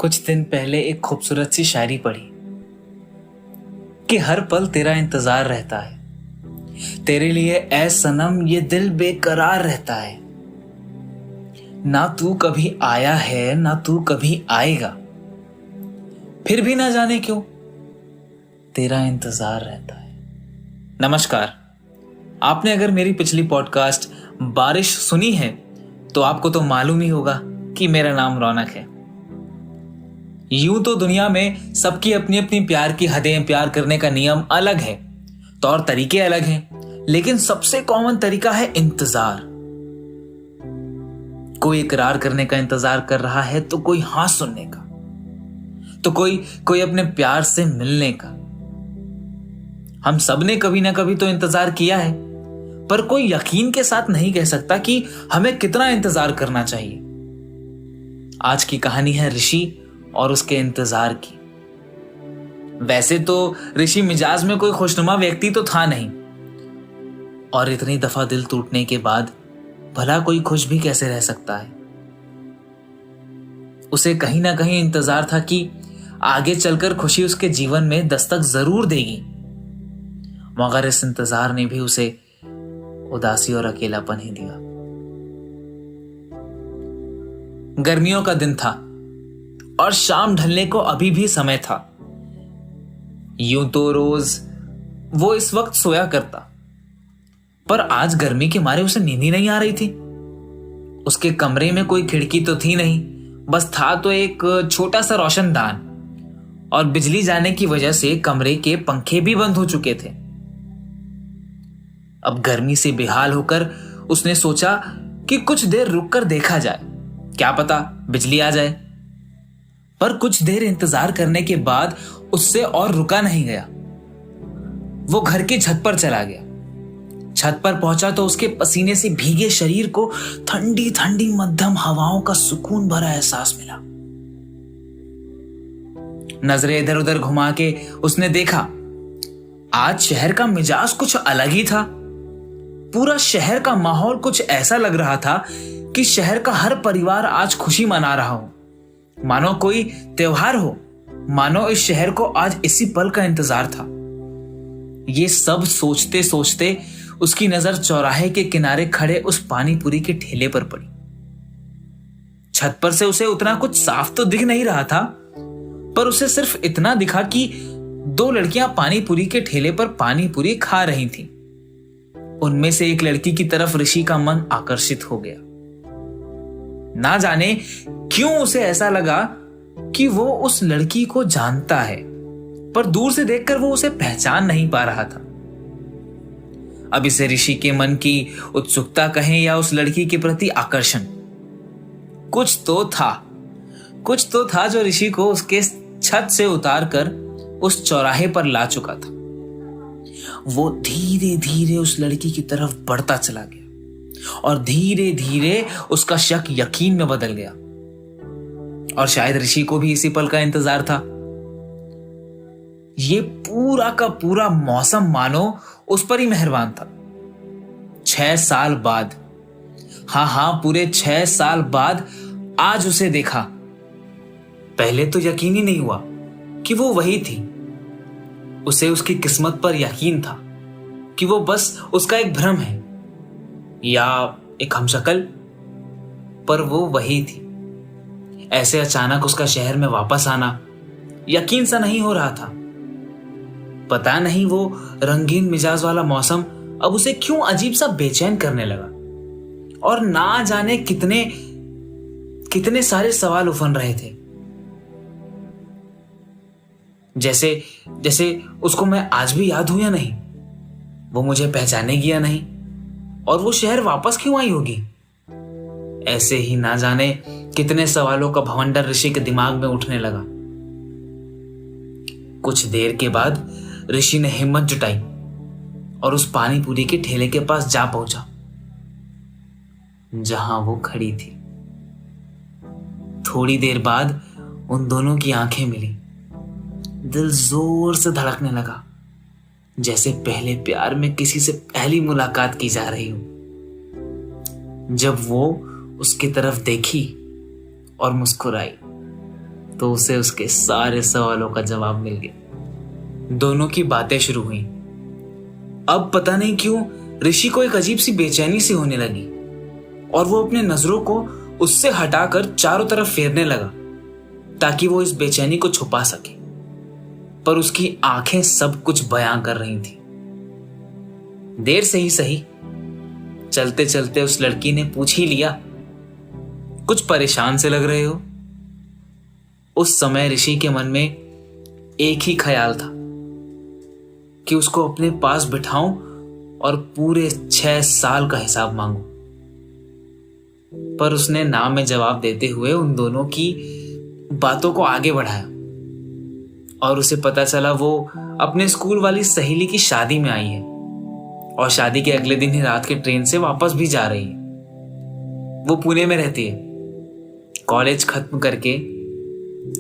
कुछ दिन पहले एक खूबसूरत सी शायरी पढ़ी कि हर पल तेरा इंतजार रहता है, तेरे लिए ऐ सनम ये दिल बेकरार रहता है। ना तू कभी आया है ना तू कभी आएगा, फिर भी ना जाने क्यों तेरा इंतजार रहता है। नमस्कार, आपने अगर मेरी पिछली पॉडकास्ट बारिश सुनी है तो आपको तो मालूम ही होगा कि मेरा नाम रौनक है। यूं तो दुनिया में सबकी अपनी अपनी प्यार की हदें, प्यार करने का नियम अलग है, तौर तरीके अलग हैं, लेकिन सबसे कॉमन तरीका है इंतजार। कोई इकरार करने का इंतजार कर रहा है तो कोई हाँ सुनने का, तो कोई अपने प्यार से मिलने का। हम सब ने कभी ना कभी तो इंतजार किया है, पर कोई यकीन के साथ नहीं कह सकता कि हमें कितना इंतजार करना चाहिए। आज की कहानी है ऋषि और उसके इंतजार की। वैसे तो ऋषि मिजाज में कोई खुशनुमा व्यक्ति तो था नहीं, और इतनी दफा दिल टूटने के बाद भला कोई खुश भी कैसे रह सकता है। उसे कहीं ना कहीं इंतजार था कि आगे चलकर खुशी उसके जीवन में दस्तक जरूर देगी, मगर इस इंतजार ने भी उसे उदासी और अकेलापन ही दिया। गर्मियों का दिन था और शाम ढलने को अभी भी समय था। यूं तो रोज वो इस वक्त सोया करता, पर आज गर्मी के मारे उसे नींद ही नहीं आ रही थी। उसके कमरे में कोई खिड़की तो थी नहीं, बस था तो एक छोटा सा रोशनदान, और बिजली जाने की वजह से कमरे के पंखे भी बंद हो चुके थे। अब गर्मी से बेहाल होकर उसने सोचा कि कुछ देर रुककर देखा जाए, क्या पता बिजली आ जाए। पर कुछ देर इंतजार करने के बाद उससे और रुका नहीं गया। वो घर की छत पर चला गया। छत पर पहुंचा तो उसके पसीने से भीगे शरीर को ठंडी ठंडी मध्यम हवाओं का सुकून भरा एहसास मिला। नजरें इधर उधर घुमा के उसने देखा, आज शहर का मिजाज कुछ अलग ही था। पूरा शहर का माहौल कुछ ऐसा लग रहा था कि शहर का हर परिवार आज खुशी मना रहा हो, मानो कोई त्योहार हो, मानो इस शहर को आज इसी पल का इंतजार था। ये सब सोचते सोचते उसकी नजर चौराहे के किनारे खड़े उस पानी पूरी के ठेले पर पड़ी। छत पर से उसे उतना कुछ साफ तो दिख नहीं रहा था, पर उसे सिर्फ इतना दिखा कि दो लड़कियां पानी पूरी के ठेले पर पानी पूरी खा रही थीं। उनमें से एक लड़की की तरफ ऋषि का मन आकर्षित हो गया। ना जाने क्यों उसे ऐसा लगा कि वो उस लड़की को जानता है, पर दूर से देखकर वो उसे पहचान नहीं पा रहा था। अब इसे ऋषि के मन की उत्सुकता कहें या उस लड़की के प्रति आकर्षण, कुछ तो था जो ऋषि को उसके छत से उतारकर उस चौराहे पर ला चुका था। वो धीरे धीरे उस लड़की की तरफ बढ़ता चला गया, और धीरे धीरे उसका शक यकीन में बदल गया। और शायद ऋषि को भी इसी पल का इंतजार था। ये पूरा का पूरा मौसम मानो उस पर ही मेहरबान था। 6 साल बाद, हाँ पूरे 6 साल बाद आज उसे देखा। पहले तो यकीन ही नहीं हुआ कि वो वही थी। उसे उसकी किस्मत पर यकीन था कि वो बस उसका एक भ्रम है या एक हमशक्ल, पर वो वही थी। ऐसे अचानक उसका शहर में वापस आना यकीन सा नहीं हो रहा था। पता नहीं वो रंगीन मिजाज वाला मौसम अब उसे क्यों अजीब सा बेचैन करने लगा, और ना जाने कितने सारे सवाल उफन रहे थे। जैसे उसको मैं आज भी याद हूं या नहीं, वो मुझे पहचानेगी या नहीं, और वो शहर वापस क्यों आई होगी। ऐसे ही ना जाने कितने सवालों का भवंडर ऋषि के दिमाग में उठने लगा। कुछ देर के बाद ऋषि ने हिम्मत जुटाई और उस पानी पूरी के ठेले के पास जा पहुंचा जहां वो खड़ी थी। थोड़ी देर बाद उन दोनों की आंखें मिली। दिल जोर से धड़कने लगा, जैसे पहले प्यार में किसी से पहली मुलाकात की जा रही हो। जब वो उसकी तरफ देखी और मुस्कुराई तो उसे उसके सारे सवालों का जवाब मिल गया। दोनों की बातें शुरू हुई। अब पता नहीं क्यों ऋषि को एक अजीब सी बेचैनी सी होने लगी और वो अपने नजरों को उससे हटाकर चारों तरफ फेरने लगा ताकि वो इस बेचैनी को छुपा सके, पर उसकी आंखें सब कुछ बयां कर रही थी। देर से ही सही, चलते चलते उस लड़की ने पूछ ही लिया, कुछ परेशान से लग रहे हो। उस समय ऋषि के मन में एक ही ख्याल था कि उसको अपने पास बिठाऊं और पूरे 6 साल का हिसाब मांगूं, पर उसने ना में जवाब देते हुए उन दोनों की बातों को आगे बढ़ाया और उसे पता चला वो अपने स्कूल वाली सहेली की शादी में आई है और शादी के अगले दिन ही रात के ट्रेन से वापस भी जा रही है। वो पुणे में रहती है, कॉलेज खत्म करके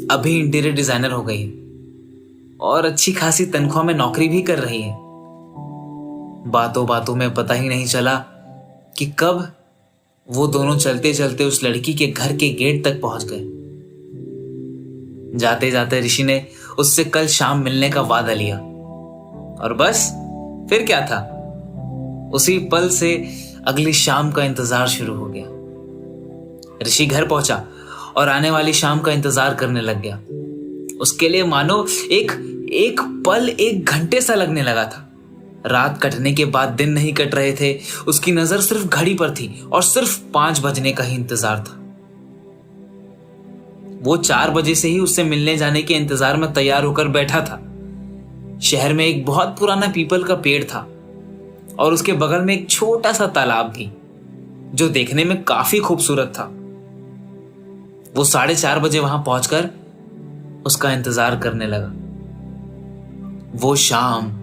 अभी इंटीरियर डिजाइनर हो गई है और अच्छी खासी तनख्वाह में नौकरी भी कर रही है। बातों बातों में पता ही नहीं चला कि कब वो दोनों चलते चलते उस लड़की के घर के गेट तक पहुंच गए। जाते जाते ऋषि ने उससे कल शाम मिलने का वादा लिया और बस फिर क्या था, उसी पल से अगली शाम का इंतजार शुरू हो गया। ऋषि घर पहुंचा और आने वाली शाम का इंतजार करने लग गया। उसके लिए मानो एक पल 1 घंटे सा लगने लगा था। रात कटने के बाद दिन नहीं कट रहे थे। उसकी नजर सिर्फ घड़ी पर थी और सिर्फ 5 बजने का ही इंतजार था। वो 4 बजे से ही उससे मिलने जाने के इंतजार में तैयार होकर बैठा था। शहर में एक बहुत पुराना पीपल का पेड़ था और उसके बगल में एक छोटा सा तालाब भी, जो देखने में काफी खूबसूरत था। वो 4:30 बजे वहां पहुंचकर उसका इंतजार करने लगा। वो शाम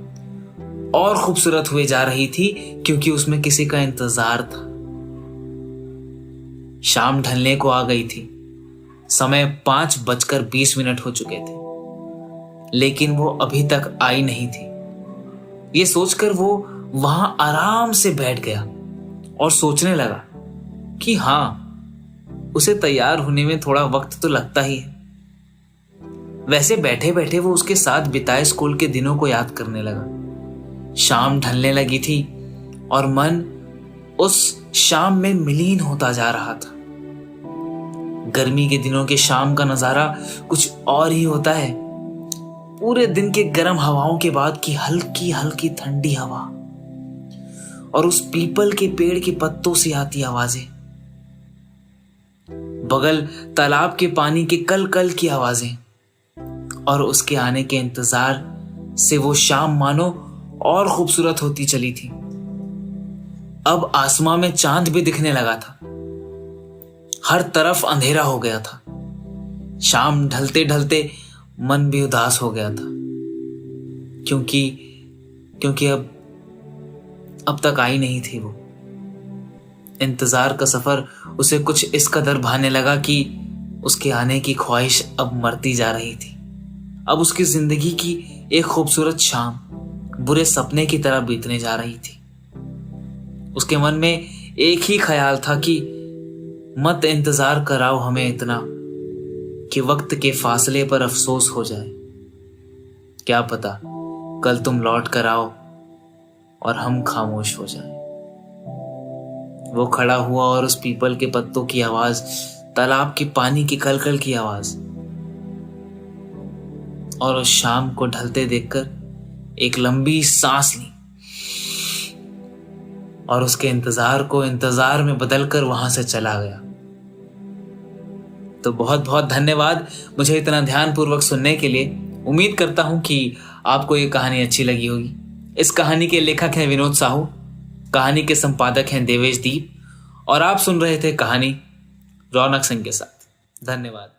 और खूबसूरत हुए जा रही थी क्योंकि उसमें किसी का इंतजार था। शाम ढलने को आ गई थी। समय 5:20 हो चुके थे, लेकिन वो अभी तक आई नहीं थी। ये सोचकर वो वहां आराम से बैठ गया और सोचने लगा कि हाँ, उसे तैयार होने में थोड़ा वक्त तो लगता ही है। वैसे बैठे बैठे वो उसके साथ बिताए स्कूल के दिनों को याद करने लगा। शाम ढलने लगी थी और मन उस शाम में मिलीन होता जा रहा था। गर्मी के दिनों के शाम का नजारा कुछ और ही होता है। पूरे दिन के गर्म हवाओं के बाद की हल्की हल्की ठंडी हवा और उस पीपल के पेड़ के पत्तों से आती आवाजें, बगल तालाब के पानी के कल कल की आवाजें और उसके आने के इंतजार से वो शाम मानो और खूबसूरत होती चली थी। अब आसमां में चांद भी दिखने लगा था। हर तरफ अंधेरा हो गया था। शाम ढलते ढलते मन भी उदास हो गया था क्योंकि अब तक आई नहीं थी वो। इंतजार का सफर उसे कुछ इस कदर भाने लगा कि उसके आने की ख्वाहिश अब मरती जा रही थी। अब उसकी जिंदगी की एक खूबसूरत शाम बुरे सपने की तरह बीतने जा रही थी। उसके मन में एक ही ख्याल था कि मत इंतजार कराओ हमें इतना कि वक्त के फासले पर अफसोस हो जाए। क्या पता कल तुम लौट कर आओ और हम खामोश हो जाएं। वो खड़ा हुआ और उस पीपल के पत्तों की आवाज, तालाब के पानी की कलकल की आवाज और उस शाम को ढलते देखकर एक लंबी सांस ली और उसके इंतजार को इंतजार में बदलकर वहां से चला गया। तो बहुत बहुत धन्यवाद मुझे इतना ध्यानपूर्वक सुनने के लिए। उम्मीद करता हूं कि आपको ये कहानी अच्छी लगी होगी। इस कहानी के लेखक हैं विनोद साहू, कहानी के संपादक हैं देवेश दीप और आप सुन रहे थे कहानी रौनक सिंह के साथ। धन्यवाद।